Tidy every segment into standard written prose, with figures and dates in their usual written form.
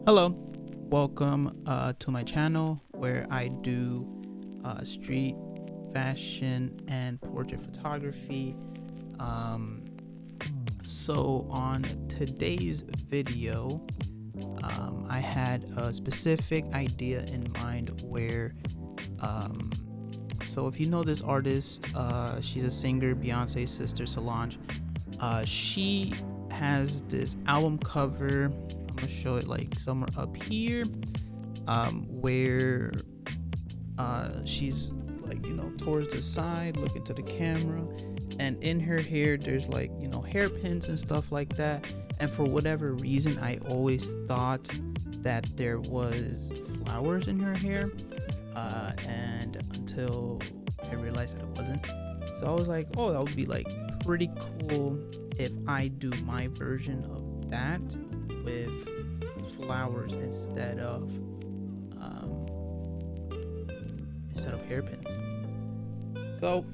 Hello, welcome to my channel where I do street fashion and portrait photography. So on today's video, I had a specific idea in mind where so if you know this artist, she's a singer, Beyonce's sister, Solange. She has this album cover. I'm gonna show it like somewhere up here, where she's like, towards the side, looking to the camera, and in her hair there's like, hairpins and stuff like that. And for whatever reason, I always thought that there was flowers in her hair, and until I realized that it wasn't. So I was like, oh, that would be like pretty cool if I do my version of that with flowers instead of hairpins. So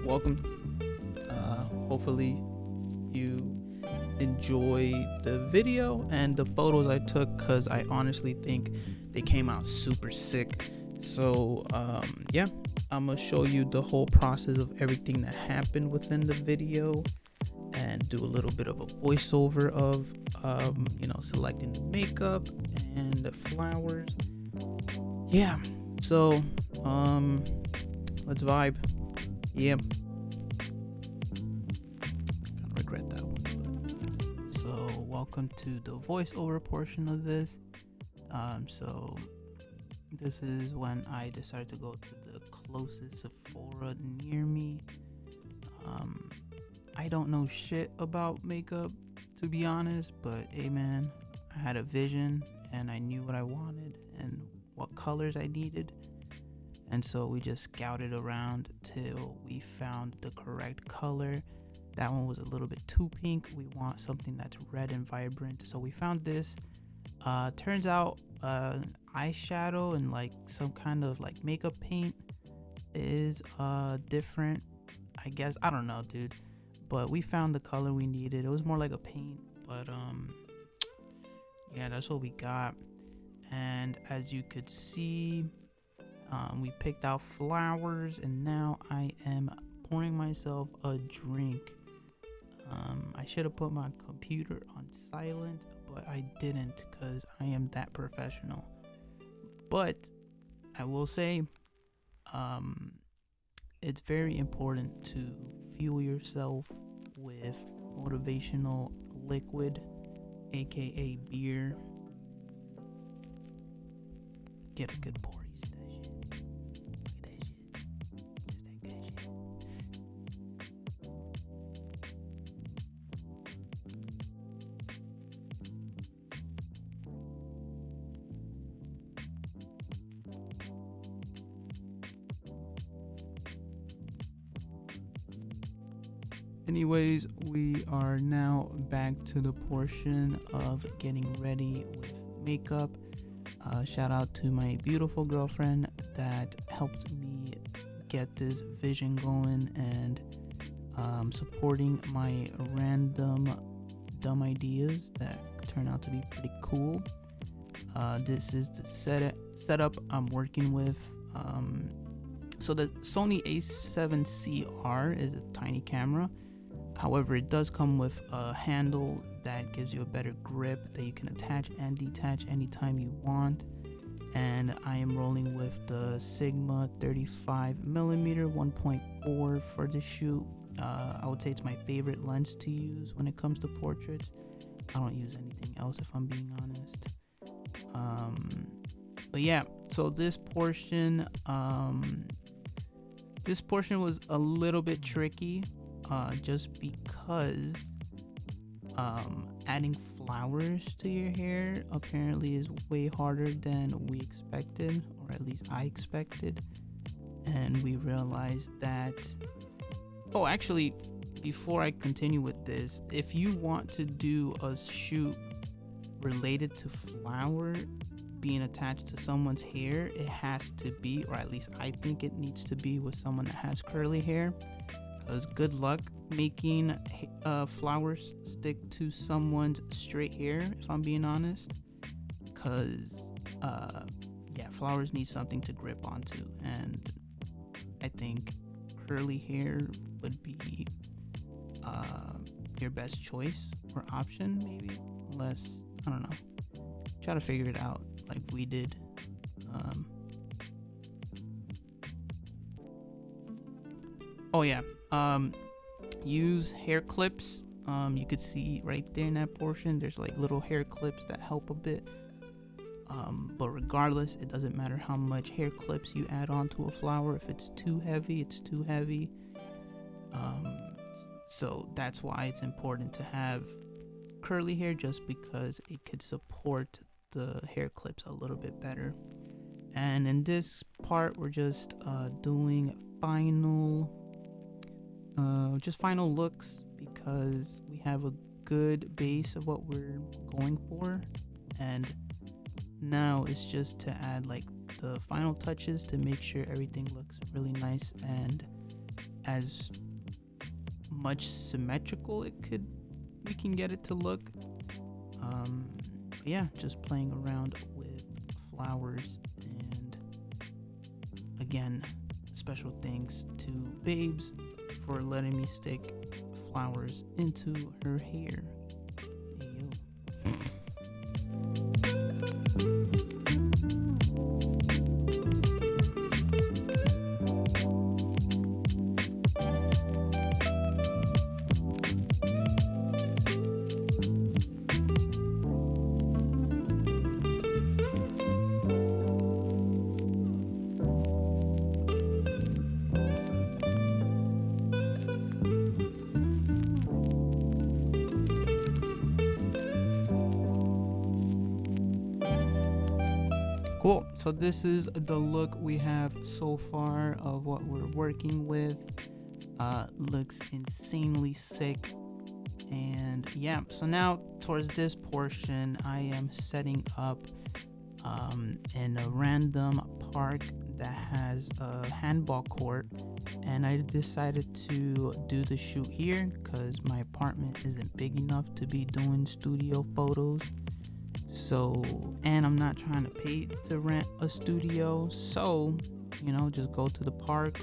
welcome. Hopefully you enjoy the video and the photos I took, because I honestly think they came out super sick. So yeah, I'm gonna show you the whole process of everything that happened within the video and do a little bit of a voiceover of selecting the makeup and the flowers. Yeah, so let's vibe. Yeah, kind of regret that one, but so welcome to the voiceover portion of this. So this is when I decided to go to the closest Sephora near me. I don't know shit about makeup, to be honest, but hey man, I had a vision and I knew what I wanted and what colors I needed. And so we just scouted around till we found the correct color. That one was a little bit too pink. We want something that's red and vibrant. So we found this. Turns out eyeshadow and like some kind of like makeup paint is different, I guess. I don't know, dude, but we found the color we needed. It was more like a paint, but yeah, that's what we got. And as you could see, we picked out flowers, and now I am pouring myself a drink. I should have put my computer on silent, but I didn't, because I am that professional. But I will say, it's very important to fuel yourself with motivational liquid, aka beer. Get a good pour. You see that shit? Look at that shit. Just that good shit. Anyways, we are now back to the portion of getting ready with makeup. Shout out to my beautiful girlfriend that helped me get this vision going and supporting my random dumb ideas that turn out to be pretty cool. This is the setup I'm working with. So the Sony a7CR is a tiny camera. However, it does come with a handle that gives you a better grip that you can attach and detach anytime you want. And I am rolling with the Sigma 35mm 1.4 for the shoot. I would say it's my favorite lens to use when it comes to portraits. I don't use anything else, if I'm being honest. But yeah, so this portion was a little bit tricky. Just because adding flowers to your hair apparently is way harder than we expected, or at least I expected. And we realized that, actually, before I continue with this, if you want to do a shoot related to flower being attached to someone's hair, it has to be, or at least I think it needs to be, with someone that has curly hair. Because good luck making flowers stick to someone's straight hair, if I'm being honest, because yeah, flowers need something to grip onto, and I think curly hair would be your best choice or option, maybe, unless, I don't know, try to figure it out like we did. Oh yeah, use hair clips. You could see right there in that portion, there's like little hair clips that help a bit. But regardless, it doesn't matter how much hair clips you add onto a flower. If it's too heavy, it's too heavy. So that's why it's important to have curly hair, just because it could support the hair clips a little bit better. And in this part, we're just doing final looks, because we have a good base of what we're going for, and now it's just to add like the final touches to make sure everything looks really nice and as much symmetrical we can get it to look. Yeah, just playing around with flowers. And again, special thanks to Babes for letting me stick flowers into her hair. Hey, yo. Cool. So this is the look we have so far of what we're working with. Looks insanely sick. And yeah, so now towards this portion, I am setting up in a random park that has a handball court, and I decided to do the shoot here because my apartment isn't big enough to be doing studio photos. So, and I'm not trying to pay to rent a studio, so just go to the park,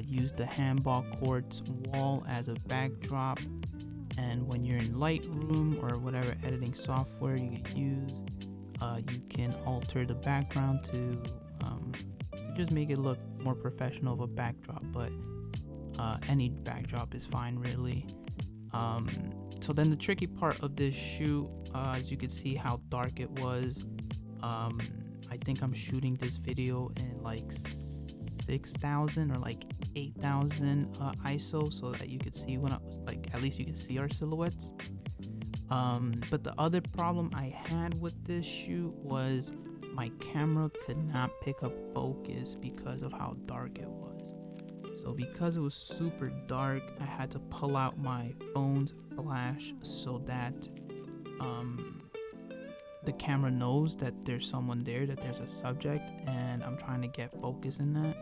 use the handball court's wall as a backdrop, and when you're in Lightroom or whatever editing software you can use, you can alter the background to just make it look more professional of a backdrop, but any backdrop is fine, really. So then the tricky part of this shoot, as you can see how dark it was, I think I'm shooting this video in like 6,000 or like 8,000 ISO, so that you could see at least you can see our silhouettes. But the other problem I had with this shoot was my camera could not pick up focus because of how dark it was. So because it was super dark, I had to pull out my phone's flash so that the camera knows that there's someone there, that there's a subject, and I'm trying to get focus in that.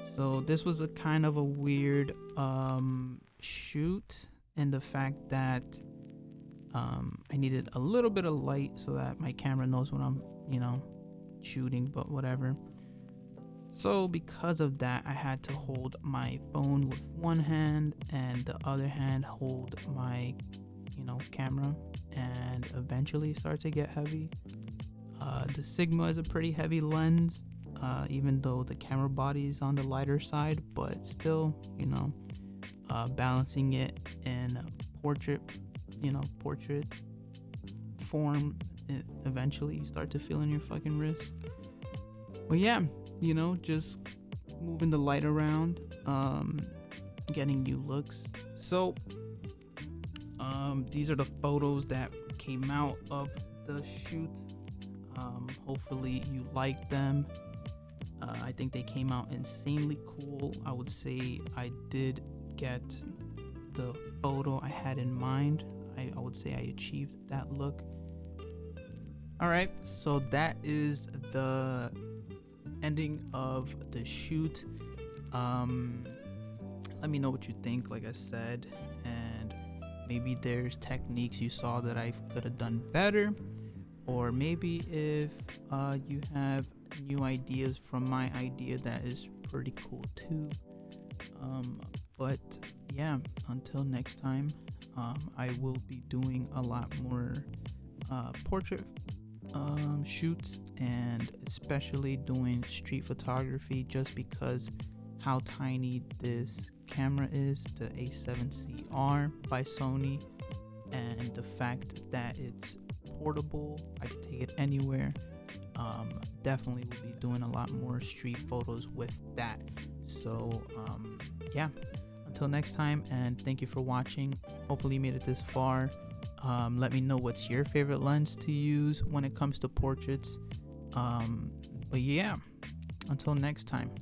So this was a kind of a weird shoot in the fact that I needed a little bit of light so that my camera knows when I'm shooting, but whatever. So because of that, I had to hold my phone with one hand and the other hand hold my camera, and eventually start to get heavy. The Sigma is a pretty heavy lens, even though the camera body is on the lighter side, but still, balancing it in portrait form, eventually you start to feel in your fucking wrist. But yeah, just moving the light around, getting new looks. So these are the photos that came out of the shoot. Hopefully you liked them. I think they came out insanely cool. I would say I did get the photo I had in mind. I would say I achieved that look. Alright, so that is the ending of the shoot. let me know what you think, like I said, and maybe there's techniques you saw that I could have done better, or maybe if you have new ideas from my idea, that is pretty cool too. But yeah, until next time, I will be doing a lot more portrait shoots, and especially doing street photography, just because how tiny this camera is, the A7CR by Sony, and the fact that it's portable, I can take it anywhere. Definitely will be doing a lot more street photos with that. So yeah, until next time, and thank you for watching. Hopefully you made it this far. Let me know what's your favorite lens to use when it comes to portraits. But yeah, until next time.